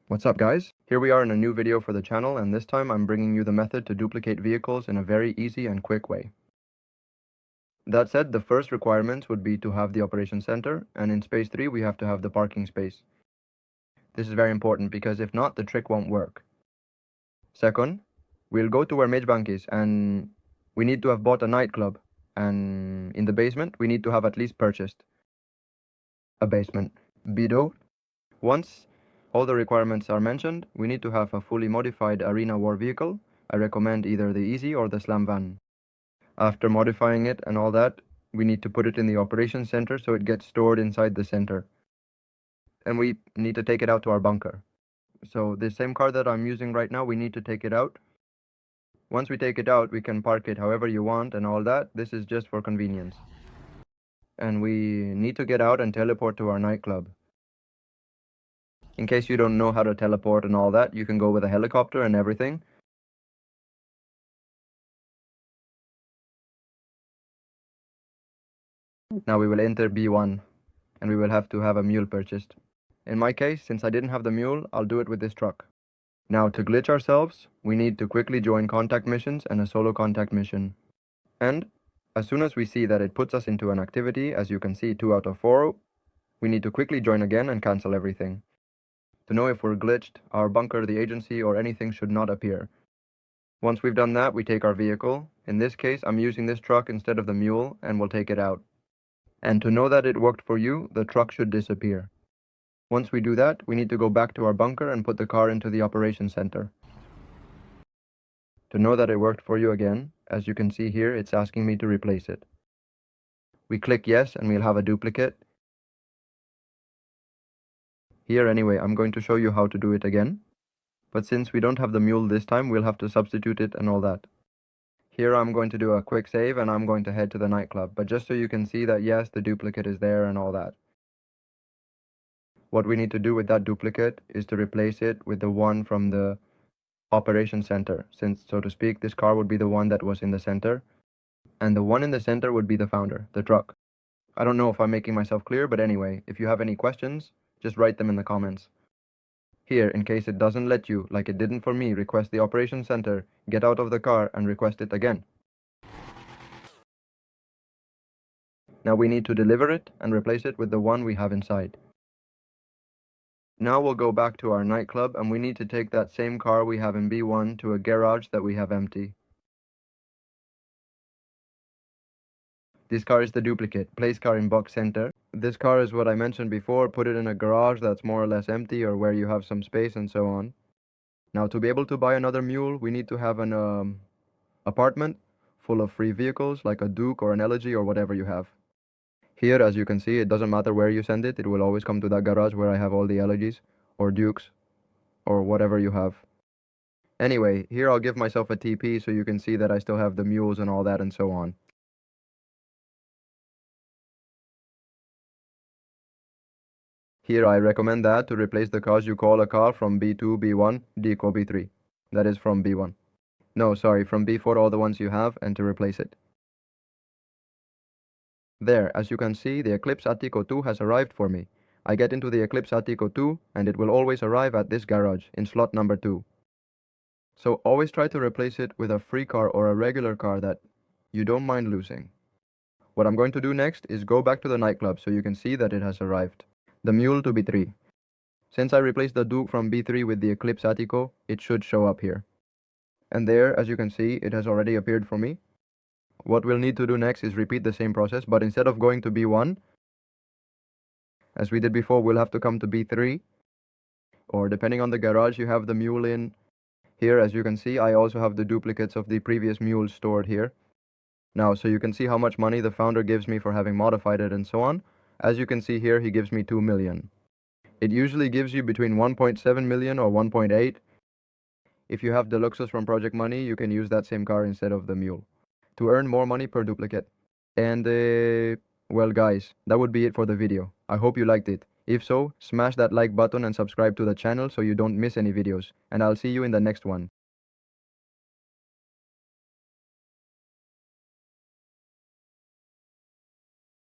What's up, guys? Here we are in a new video for the channel, and this time I'm bringing you the method to duplicate vehicles in a very easy and quick way. That said, the first requirements would be to have the operation center, and in space 3 we have to have the parking space. This is very important because if not, the trick won't work. Second, we'll go to where Mage Bank is, and we need to have bought a nightclub, and in the basement we need to have at least purchased a basement. Bido. Once all the requirements are mentioned, we need to have a fully modified arena war vehicle. I recommend either the Easy or the Slam van. After modifying it and all that, we need to put it in the operations center so it gets stored inside the center. And we need to take it out to our bunker. So the same car that I'm using right now, we need to take it out. Once we take it out, we can park it however you want and all that. This is just for convenience. And we need to get out and teleport to our nightclub. In case you don't know how to teleport and all that, you can go with a helicopter and everything. Now we will enter B1, and we will have to have a mule purchased. In my case, since I didn't have the mule, I'll do it with this truck. Now to glitch ourselves, we need to quickly join contact missions and a solo contact mission. And as soon as we see that it puts us into an activity, as you can see 2 out of 4, we need to quickly join again and cancel everything. To know if we're glitched, our bunker, the agency, or anything should not appear. Once we've done that, we take our vehicle. In this case, I'm using this truck instead of the mule, and we'll take it out. And to know that it worked for you, the truck should disappear. Once we do that, we need to go back to our bunker and put the car into the operations center. To know that it worked for you again, as you can see here, it's asking me to replace it. We click yes, and we'll have a duplicate. Here anyway, I'm going to show you how to do it again. But since we don't have the mule this time, we'll have to substitute it and all that. Here I'm going to do a quick save and I'm going to head to the nightclub, but just so you can see that yes, the duplicate is there and all that. What we need to do with that duplicate is to replace it with the one from the operations center, since, so to speak, this car would be the one that was in the center, and the one in the center would be the founder, the truck. I don't know if I'm making myself clear, but anyway, if you have any questions, just write them in the comments. Here, in case it doesn't let you, like it didn't for me, request the operations center, get out of the car and request it again. Now we need to deliver it and replace it with the one we have inside. Now we'll go back to our nightclub and we need to take that same car we have in B1 to a garage that we have empty. This car is the duplicate, place car in box center. This car is what I mentioned before, put it in a garage that's more or less empty or where you have some space and so on. Now to be able to buy another mule, we need to have an apartment full of free vehicles like a Duke or an Elegy or whatever you have. Here, as you can see, it doesn't matter where you send it, it will always come to that garage where I have all the Elegies or Dukes or whatever you have. Anyway, here I'll give myself a TP so you can see that I still have the mules and all that and so on. Here I recommend that to replace the cars you call a car from B2, B1, Deco B3. That is from B1. No, sorry, from B4 all the ones you have and to replace it. There, as you can see, the Eclipse Attico 2 has arrived for me. I get into the Eclipse Attico 2 and it will always arrive at this garage in slot number 2. So always try to replace it with a free car or a regular car that you don't mind losing. What I'm going to do next is go back to the nightclub so you can see that it has arrived. The mule to B3. Since I replaced the Duke from B3 with the Eclipse Attico, it should show up here. And there, as you can see, it has already appeared for me. What we'll need to do next is repeat the same process, but instead of going to B1, as we did before, we'll have to come to B3, or depending on the garage you have the mule in. Here, as you can see, I also have the duplicates of the previous mules stored here. Now, so you can see how much money the founder gives me for having modified it and so on. As you can see here, he gives me 2 million. It usually gives you between 1.7 million or 1.8. If you have deluxes from Project Money, you can use that same car instead of the mule to earn more money per duplicate. And well guys, that would be it for the video. I hope you liked it. If so, smash that like button and subscribe to the channel so you don't miss any videos. And I'll see you in the next one.